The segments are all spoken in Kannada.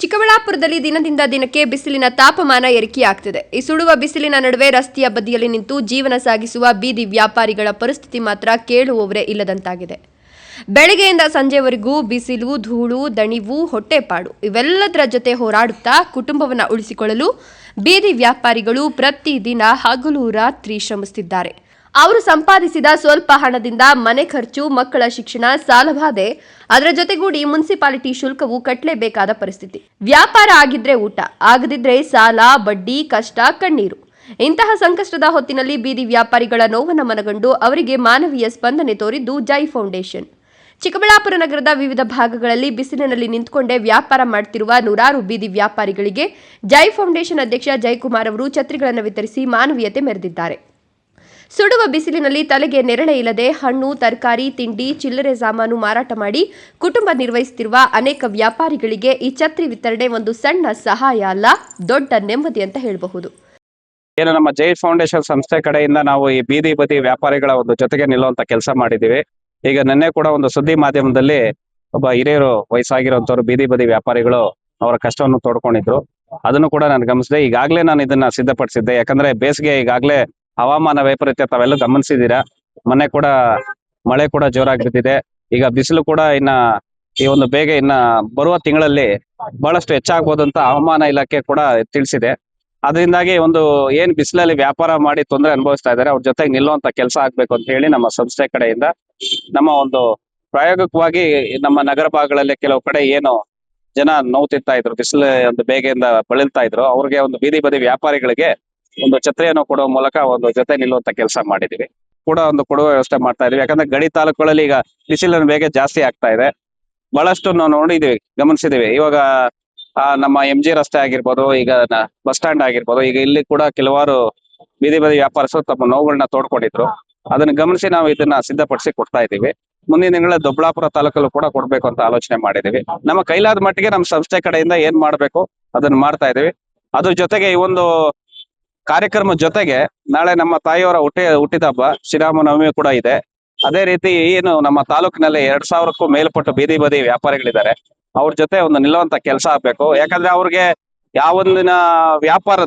ಚಿಕ್ಕಬಳ್ಳಾಪುರದಲ್ಲಿ ದಿನದಿಂದ ದಿನಕ್ಕೆ ಬಿಸಿಲಿನ ತಾಪಮಾನ ಏರಿಕೆಯಾಗ್ತಿದೆ. ಈ ಸುಡುವ ಬಿಸಿಲಿನ ನಡುವೆ ರಸ್ತೆಯ ಬದಿಯಲ್ಲಿ ನಿಂತು ಜೀವನ ಸಾಗಿಸುವ ಬೀದಿ ವ್ಯಾಪಾರಿಗಳ ಪರಿಸ್ಥಿತಿ ಮಾತ್ರ ಕೇಳುವವರೇ ಇಲ್ಲದಂತಾಗಿದೆ. ಬೆಳಗ್ಗೆಯಿಂದ ಸಂಜೆವರೆಗೂ ಬಿಸಿಲು, ಧೂಳು, ದಣಿವು, ಹೊಟ್ಟೆಪಾಡು ಇವೆಲ್ಲದರ ಜೊತೆ ಹೋರಾಡುತ್ತಾ ಕುಟುಂಬವನ್ನು ಉಳಿಸಿಕೊಳ್ಳಲು ಬೀದಿ ವ್ಯಾಪಾರಿಗಳು ಪ್ರತಿದಿನ ಹಗಲು ರಾತ್ರಿ ಶ್ರಮಿಸುತ್ತಿದ್ದಾರೆ. ಅವರು ಸಂಪಾದಿಸಿದ ಸ್ವಲ್ಪ ಹಣದಿಂದ ಮನೆ ಖರ್ಚು, ಮಕ್ಕಳ ಶಿಕ್ಷಣ, ಸಾಲಬಾಧೆ, ಅದರ ಜೊತೆಗೂಡಿ ಮುನ್ಸಿಪಾಲಿಟಿ ಶುಲ್ಕವು ಕಟ್ಟಲೇಬೇಕಾದ ಪರಿಸ್ಥಿತಿ. ವ್ಯಾಪಾರ ಆಗಿದ್ರೆ ಊಟ, ಆಗದಿದ್ರೆ ಸಾಲ, ಬಡ್ಡಿ, ಕಷ್ಟ, ಕಣ್ಣೀರು. ಇಂತಹ ಸಂಕಷ್ಟದ ಹೊತ್ತಿನಲ್ಲಿ ಬೀದಿ ವ್ಯಾಪಾರಿಗಳ ನೋವನ್ನು ಮನಗಂಡು ಅವರಿಗೆ ಮಾನವೀಯ ಸ್ಪಂದನೆ ತೋರಿದ್ದು ಜೈ ಫೌಂಡೇಶನ್. ಚಿಕ್ಕಬಳ್ಳಾಪುರ ನಗರದ ವಿವಿಧ ಭಾಗಗಳಲ್ಲಿ ಬಿಸಿಲಿನಲ್ಲಿ ನಿಂತುಕೊಂಡೇ ವ್ಯಾಪಾರ ಮಾಡುತ್ತಿರುವ ನೂರಾರು ಬೀದಿ ವ್ಯಾಪಾರಿಗಳಿಗೆ ಜೈ ಫೌಂಡೇಶನ್ ಅಧ್ಯಕ್ಷ ಜಯಕುಮಾರ್ ಅವರು ಛತ್ರಿಗಳನ್ನು ವಿತರಿಸಿ ಮಾನವೀಯತೆ ಮೆರೆದಿದ್ದಾರೆ. ಸುಡುವ ಬಿಸಿಲಿನಲ್ಲಿ ತಲೆಗೆ ನೆರಳೆ ಇಲ್ಲದೆ ಹಣ್ಣು, ತರಕಾರಿ, ತಿಂಡಿ, ಚಿಲ್ಲರೆ ಸಾಮಾನು ಮಾರಾಟ ಮಾಡಿ ಕುಟುಂಬ ನಿರ್ವಹಿಸುತ್ತಿರುವ ಅನೇಕ ವ್ಯಾಪಾರಿಗಳಿಗೆ ಈ ಛತ್ರಿ ವಿತರಣೆ ಒಂದು ಸಣ್ಣ ಸಹಾಯ ಅಲ್ಲ, ದೊಡ್ಡ ನೆಮ್ಮದಿ ಅಂತ ಹೇಳಬಹುದು. ಏನು ನಮ್ಮ ಜೈ ಫೌಂಡೇಶನ್ ಸಂಸ್ಥೆ ಕಡೆಯಿಂದ ನಾವು ಈ ಬೀದಿ ಬದಿ ವ್ಯಾಪಾರಿಗಳ ಒಂದು ಜೊತೆಗೆ ನಿಲ್ಲುವಂತ ಕೆಲಸ ಮಾಡಿದೀವಿ. ಈಗ ನಿನ್ನೆ ಕೂಡ ಒಂದು ಸುದ್ದಿ ಮಾಧ್ಯಮದಲ್ಲಿ ಒಬ್ಬ ಹಿರಿಯರು ವಯಸ್ಸಾಗಿರುವಂತವ್ರು ಬೀದಿ ಬದಿ ವ್ಯಾಪಾರಿಗಳು ಅವರ ಕಷ್ಟವನ್ನು ತೋಡ್ಕೊಂಡಿದ್ರು. ಅದನ್ನು ಕೂಡ ನಾನು ಗಮನಿಸಿದೆ. ಈಗಾಗಲೇ ನಾನು ಇದನ್ನ ಸಿದ್ಧಪಡಿಸಿದ್ದೆ. ಯಾಕಂದ್ರೆ ಬೇಸಿಗೆ ಈಗಾಗಲೇ ಹವಾಮಾನ ವೈಪರೀತ್ಯ ತಾವೆಲ್ಲ ಗಮನಿಸಿದೀರಾ. ಮೊನ್ನೆ ಕೂಡ ಮಳೆ ಕೂಡ ಜೋರಾಗಿ ಬಿದ್ದಿದೆ. ಈಗ ಬಿಸಿಲು ಕೂಡ ಈ ಒಂದು ಬೇಗ ಬರುವ ತಿಂಗಳಲ್ಲಿ ಬಹಳಷ್ಟು ಹೆಚ್ಚಾಗಬಹುದು ಅಂತ ಹವಾಮಾನ ಇಲಾಖೆ ಕೂಡ ತಿಳಿಸಿದೆ. ಅದರಿಂದಾಗಿ ಏನ್ ಬಿಸಿಲಲ್ಲಿ ವ್ಯಾಪಾರ ಮಾಡಿ ತೊಂದರೆ ಅನುಭವಿಸ್ತಾ ಇದ್ದಾರೆ, ಅವ್ರ ಜೊತೆಗೆ ನಿಲ್ಲುವಂತ ಕೆಲಸ ಆಗ್ಬೇಕು ಅಂತ ಹೇಳಿ ನಮ್ಮ ಸಂಸ್ಥೆ ಕಡೆಯಿಂದ ನಮ್ಮ ಪ್ರಾಯೋಗಿಕವಾಗಿ ನಮ್ಮ ನಗರ ಭಾಗಗಳಲ್ಲಿ ಕೆಲವು ಕಡೆ ಏನು ಜನ ನೋವು ತಿಂತಾ ಇದ್ರು, ಬಿಸಿಲು ಬೇಗೆಯಿಂದ ಬಳಲ್ತಾ ಇದ್ರು, ಅವ್ರಿಗೆ ಬೀದಿ ಬದಿ ವ್ಯಾಪಾರಿಗಳಿಗೆ ಛತ್ರಿಯನ್ನು ಕೊಡುವ ಮೂಲಕ ಜೊತೆ ನಿಲ್ಲುವಂತ ಕೆಲಸ ಮಾಡಿದೀವಿ. ಕೂಡ ಕೊಡುವ ವ್ಯವಸ್ಥೆ ಮಾಡ್ತಾ ಇದೀವಿ. ಯಾಕಂದ್ರೆ ಗಡಿ ತಾಲೂಕುಗಳಲ್ಲಿ ಈಗ ಬಿಸಿಲಿನ ಬೇಗ ಜಾಸ್ತಿ ಆಗ್ತಾ ಇದೆ. ಬಹಳಷ್ಟು ನಾವು ನೋಡಿದೀವಿ, ಗಮನಿಸಿದೀವಿ. ಇವಾಗ ನಮ್ಮ MG ರಸ್ತೆ ಆಗಿರ್ಬೋದು, ಈಗ ಬಸ್ ಸ್ಟ್ಯಾಂಡ್ ಆಗಿರ್ಬೋದು, ಈಗ ಇಲ್ಲಿ ಕೂಡ ಕೆಲವಾರು ಬೀದಿ ಬದಿ ವ್ಯಾಪಾರಸ್ಥರು ತಮ್ಮ ನೋವುಗಳನ್ನ ತೋಡ್ಕೊಂಡಿದ್ರು. ಅದನ್ನ ಗಮನಿಸಿ ನಾವು ಇದನ್ನ ಸಿದ್ಧಪಡಿಸಿ ಕೊಡ್ತಾ ಇದ್ದೀವಿ. ಮುಂದಿನ ದಿನಗಳಲ್ಲಿ ದೊಡ್ಡಬಳ್ಳಾಪುರ ತಾಲೂಕಲ್ಲೂ ಕೂಡ ಕೊಡ್ಬೇಕು ಅಂತ ಆಲೋಚನೆ ಮಾಡಿದೀವಿ. ನಮ್ಮ ಕೈಲಾದ ಮಟ್ಟಿಗೆ ನಮ್ಮ ಸಂಸ್ಥೆ ಕಡೆಯಿಂದ ಏನ್ ಮಾಡ್ಬೇಕು ಅದನ್ನ ಮಾಡ್ತಾ ಇದೀವಿ. ಅದ್ರ ಜೊತೆಗೆ ಈ ಕಾರ್ಯಕ್ರಮ ಜೊತೆಗೆ ನಾಳೆ ನಮ್ಮ ತಾಯಿಯವರ ಹುಟ್ಟಿದ ಹಬ್ಬ ಶ್ರೀರಾಮನವಮಿ ಕೂಡ ಇದೆ. ಅದೇ ರೀತಿ ಏನು ನಮ್ಮ ತಾಲೂಕಿನಲ್ಲಿ 2000ಕ್ಕೂ ಮೇಲ್ಪಟ್ಟು ಬೀದಿ ಬದಿ ವ್ಯಾಪಾರಿಗಳಿದ್ದಾರೆ. ಅವ್ರ ಜೊತೆ ನಿಲ್ಲುವಂತ ಕೆಲಸ ಆಗ್ಬೇಕು. ಯಾಕಂದ್ರೆ ಅವ್ರಿಗೆ ಯಾವೊಂದಿನ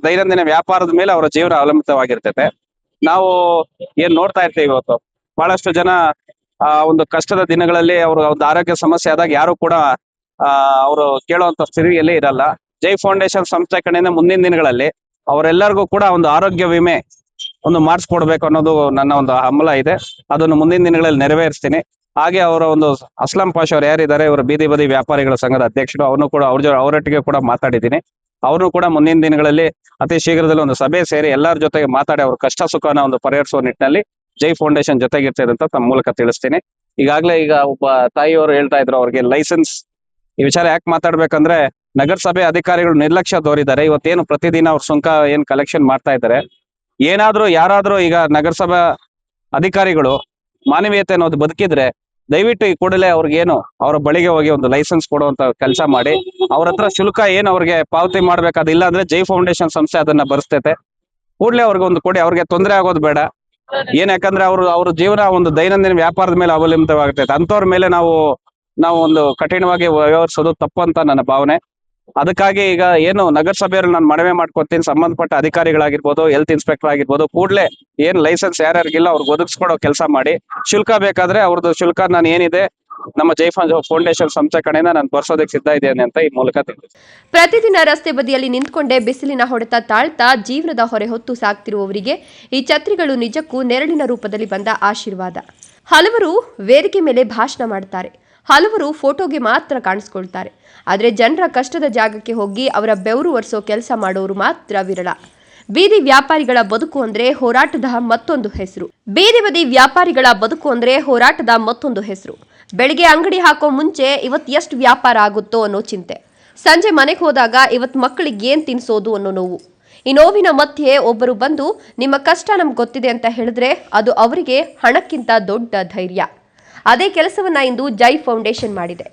ದೈನಂದಿನ ವ್ಯಾಪಾರದ ಮೇಲೆ ಅವರ ಜೀವನ ಅವಲಂಬಿತವಾಗಿರ್ತೈತೆ. ನಾವು ಏನ್ ನೋಡ್ತಾ ಇರ್ತೀವಿ, ಇವತ್ತು ಬಹಳಷ್ಟು ಜನ ಕಷ್ಟದ ದಿನಗಳಲ್ಲಿ ಅವ್ರ ಆರೋಗ್ಯ ಸಮಸ್ಯೆ ಆದಾಗ ಯಾರು ಕೂಡ ಅವರು ಕೇಳುವಂತ ಸ್ಥಿತಿಯಲ್ಲಿ ಇರಲ್ಲ. ಜೈ ಫೌಂಡೇಶನ್ ಸಂಸ್ಥೆ ಕಡೆಯಿಂದ ಮುಂದಿನ ದಿನಗಳಲ್ಲಿ ಅವರೆಲ್ಲರಿಗೂ ಕೂಡ ಆರೋಗ್ಯ ವಿಮೆ ಮಾಡಿಸ್ಕೊಡ್ಬೇಕು ಅನ್ನೋದು ನನ್ನ ಹಂಬಲ ಇದೆ. ಅದನ್ನು ಮುಂದಿನ ದಿನಗಳಲ್ಲಿ ನೆರವೇರಿಸ್ತೀನಿ. ಹಾಗೆ ಅವರ ಅಸ್ಲಂ ಪಾಷ್ ಅವ್ರು ಯಾರಿದ್ದಾರೆ, ಇವರು ಬೀದಿ ಬದಿ ವ್ಯಾಪಾರಿಗಳ ಸಂಘದ ಅಧ್ಯಕ್ಷರು, ಅವನು ಕೂಡ ಅವರೊಟ್ಟಿಗೆ ಕೂಡ ಮಾತಾಡಿದ್ದೀನಿ. ಅವ್ರನ್ನು ಕೂಡ ಮುಂದಿನ ದಿನಗಳಲ್ಲಿ ಅತಿ ಶೀಘ್ರದಲ್ಲಿ ಸಭೆ ಸೇರಿ ಎಲ್ಲರ ಜೊತೆಗೆ ಮಾತಾಡಿ ಅವ್ರ ಕಷ್ಟ ಸುಖನ ಪರಿಹರಿಸುವ ನಿಟ್ಟಿನಲ್ಲಿ ಜೈ ಫೌಂಡೇಶನ್ ಜೊತೆಗಿರ್ತದೆ ಅಂತ ತಮ್ಮ ಮೂಲಕ ತಿಳಿಸ್ತೀನಿ. ಈಗಾಗಲೇ ಒಬ್ಬ ತಾಯಿಯವರು ಹೇಳ್ತಾ ಇದ್ರು, ಅವ್ರಿಗೆ ಲೈಸೆನ್ಸ್ ಈ ವಿಚಾರ ಯಾಕೆ ಮಾತಾಡ್ಬೇಕಂದ್ರೆ, ನಗರಸಭೆ ಅಧಿಕಾರಿಗಳು ನಿರ್ಲಕ್ಷ್ಯ ತೋರಿದ್ದಾರೆ. ಇವತ್ತೇನು ಪ್ರತಿದಿನ ಅವ್ರ ಸುಂಕ ಕಲೆಕ್ಷನ್ ಮಾಡ್ತಾ ಇದ್ದಾರೆ. ಯಾರಾದ್ರೂ ಈಗ ನಗರಸಭಾ ಅಧಿಕಾರಿಗಳು ಮಾನವೀಯತೆ ಅನ್ನೋದು ಬದುಕಿದ್ರೆ ದಯವಿಟ್ಟು ಈ ಕೂಡಲೇ ಅವರ ಬಳಿಗೆ ಹೋಗಿ ಲೈಸೆನ್ಸ್ ಕೊಡುವಂತ ಕೆಲಸ ಮಾಡಿ. ಅವ್ರ ಹತ್ರ ಶುಲ್ಕ ಅವ್ರಿಗೆ ಪಾವತಿ ಮಾಡ್ಬೇಕಾದಿಲ್ಲ ಅಂದ್ರೆ ಜೈ ಫೌಂಡೇಶನ್ ಸಂಸ್ಥೆ ಅದನ್ನ ಭರಿಸ್ತೈತೆ. ಕೂಡಲೇ ಅವ್ರಿಗೆ ಕೊಡಿ, ಅವ್ರಿಗೆ ತೊಂದರೆ ಆಗೋದು ಬೇಡ. ಯಾಕಂದ್ರೆ ಅವ್ರ ಜೀವನ ದೈನಂದಿನ ವ್ಯಾಪಾರದ ಮೇಲೆ ಅವಲಂಬಿತವಾಗ್ತೈತೆ. ಅಂತವ್ರ ಮೇಲೆ ನಾವು ಕಠಿಣವಾಗಿ ವ್ಯವಹರಿಸೋದು ತಪ್ಪು ಅಂತ ನನ್ನ ಭಾವನೆ. ಅದಕ್ಕಾಗಿ ಈಗ ನಗರಸಭೆಯವ್ರಿಗೆ ನಾನು ಮನವಿ ಮಾಡ್ಕೊತೀನಿ, ಸಂಬಂಧಪಟ್ಟ ಅಧಿಕಾರಿಗಳಾಗಿರ್ಬೋದು, ಹೆಲ್ತ್ ಇನ್ಸ್ಪೆಕ್ಟರ್ ಆಗಿರ್ಬೋದು, ಕೂಡಲೇ ಲೈಸೆನ್ಸ್ ಯಾರ್ಯಾರಿಗಿಲ್ಲ ಅವ್ರಿಗೆ ಒದಗಿಸ್ಕೊಡೋ ಕೆಲಸ ಮಾಡಿ. ಶುಲ್ಕ ಬೇಕಾದ್ರೆ ಅವ್ರದ್ದು ಶುಲ್ಕ ನಾನು ಏನಿದೆ ನಮ್ಮ ಜೈ ಫೌಂಡೇಶನ್ ಸಂಸ್ಥೆ ಕಡೆಯಿಂದ ನಾನು ಬರ್ಸೋದಕ್ಕೆ ಸಿದ್ಧ ಇದ್ದೇನೆ ಅಂತ ಈ ಮೂಲಕ ತಿಳಿಸಿ. ಪ್ರತಿದಿನ ರಸ್ತೆ ಬದಿಯಲ್ಲಿ ನಿಂತ್ಕೊಂಡೇ ಬಿಸಿಲಿನ ಹೊಡೆತ ತಾಳ್ತಾ ಜೀವನದ ಹೊರೆ ಹೊತ್ತು ಸಾಕ್ತಿರುವವರಿಗೆ ಈ ಛತ್ರಿಗಳು ನಿಜಕ್ಕೂ ನೆರಳಿನ ರೂಪದಲ್ಲಿ ಬಂದ ಆಶೀರ್ವಾದ. ಹಲವರು ವೇದಿಕೆ ಮೇಲೆ ಭಾಷಣ ಮಾಡ್ತಾರೆ, ಹಲವರು ಫೋಟೋಗೆ ಮಾತ್ರ ಕಾಣಿಸ್ಕೊಳ್ತಾರೆ. ಆದರೆ ಜನರ ಕಷ್ಟದ ಜಾಗಕ್ಕೆ ಹೋಗಿ ಅವರ ಬೆವರು ಒರೆಸೋ ಕೆಲಸ ಮಾಡೋರು ಮಾತ್ರ ವಿರಳ. ಬೀದಿ ವ್ಯಾಪಾರಿಗಳ ಬದುಕು ಅಂದ್ರೆ ಹೋರಾಟದ ಮತ್ತೊಂದು ಹೆಸರು. ಬೀದಿ ಬದಿ ವ್ಯಾಪಾರಿಗಳ ಬದುಕು ಅಂದ್ರೆ ಹೋರಾಟದ ಮತ್ತೊಂದು ಹೆಸರು. ಬೆಳಿಗ್ಗೆ ಅಂಗಡಿ ಹಾಕೋ ಮುಂಚೆ ಇವತ್ತು ಎಷ್ಟು ವ್ಯಾಪಾರ ಆಗುತ್ತೋ ಅನ್ನೋ ಚಿಂತೆ, ಸಂಜೆ ಮನೆಗೆ ಹೋದಾಗ ಇವತ್ತು ಮಕ್ಕಳಿಗೆ ಏನ್ ತಿನ್ಸೋದು ಅನ್ನೋ ನೋವು. ಈ ನೋವಿನ ಮಧ್ಯೆ ಒಬ್ಬರು ಬಂದು ನಿಮ್ಮ ಕಷ್ಟ ನಮ್ಗೆ ಗೊತ್ತಿದೆ ಅಂತ ಹೇಳಿದ್ರೆ ಅದು ಅವರಿಗೆ ಹಣಕ್ಕಿಂತ ದೊಡ್ಡ ಧೈರ್ಯ. ಅದೇ ಕೆಲಸವನ್ನ ಇಂದು ಜೈ ಫೌಂಡೇಶನ್ ಮಾಡಿದೆ.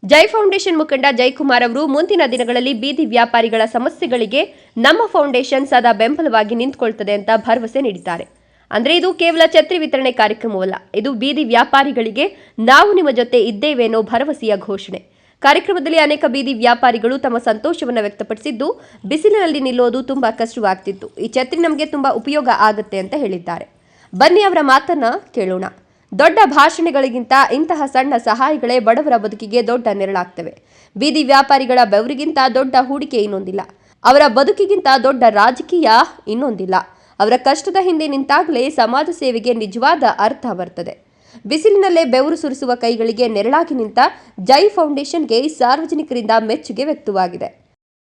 ಜೈ ಫೌಂಡೇಶನ್ ಮುಖಂಡ ಜಯಕುಮಾರ್ ಅವರು ಮುಂದಿನ ದಿನಗಳಲ್ಲಿ ಬೀದಿ ವ್ಯಾಪಾರಿಗಳ ಸಮಸ್ಯೆಗಳಿಗೆ ನಮ್ಮ ಫೌಂಡೇಶನ್ ಸದಾ ಬೆಂಬಲವಾಗಿ ನಿಂತುಕೊಳ್ತದೆ ಅಂತ ಭರವಸೆ ನೀಡಿದ್ದಾರೆ. ಅಂದ್ರೆ ಇದು ಕೇವಲ ಛತ್ರಿ ವಿತರಣೆ ಕಾರ್ಯಕ್ರಮವಲ್ಲ, ಇದು ಬೀದಿ ವ್ಯಾಪಾರಿಗಳಿಗೆ ನಾವು ನಿಮ್ಮ ಜೊತೆ ಇದ್ದೇವೆ ಅನ್ನೋ ಭರವಸೆಯ ಘೋಷಣೆ. ಕಾರ್ಯಕ್ರಮದಲ್ಲಿ ಅನೇಕ ಬೀದಿ ವ್ಯಾಪಾರಿಗಳು ತಮ್ಮ ಸಂತೋಷವನ್ನು ವ್ಯಕ್ತಪಡಿಸಿದ್ದು, ಬಿಸಿಲಿನಲ್ಲಿ ನಿಲ್ಲೋದು ತುಂಬಾ ಕಷ್ಟವಾಗ್ತಿತ್ತು. ಈ ಛತ್ರಿ ನಮಗೆ ತುಂಬಾ ಉಪಯೋಗ ಆಗುತ್ತೆ ಅಂತ ಹೇಳಿದ್ದಾರೆ. ಬನ್ನಿ ಅವರ ಮಾತನ್ನ ಕೇಳೋಣ. ದೊಡ್ಡ ಭಾಷಣಗಳಿಗಿಂತ ಇಂತಹ ಸಣ್ಣ ಸಹಾಯಗಳೇ ಬಡವರ ಬದುಕಿಗೆ ದೊಡ್ಡ ನೆರಳಾಗ್ತವೆ. ಬೀದಿ ವ್ಯಾಪಾರಿಗಳ ಬೆವರಿಗಿಂತ ದೊಡ್ಡ ಹೂಡಿಕೆ ಇನ್ನೊಂದಿಲ್ಲ. ಅವರ ಬದುಕಿಗಿಂತ ದೊಡ್ಡ ರಾಜಕೀಯ ಇನ್ನೊಂದಿಲ್ಲ. ಅವರ ಕಷ್ಟದ ಹಿಂದೆ ನಿಂತಾಗಲೇ ಸಮಾಜ ಸೇವೆಗೆ ನಿಜವಾದ ಅರ್ಥ ಬರ್ತದೆ. ಬಿಸಿಲಿನಲ್ಲೇ ಬೆವರು ಸುರಿಸುವ ಕೈಗಳಿಗೆ ನೆರಳಾಗಿ ನಿಂತ ಜೈ ಫೌಂಡೇಶನ್ಗೆ ಸಾರ್ವಜನಿಕರಿಂದ ಮೆಚ್ಚುಗೆ ವ್ಯಕ್ತವಾಗಿದೆ.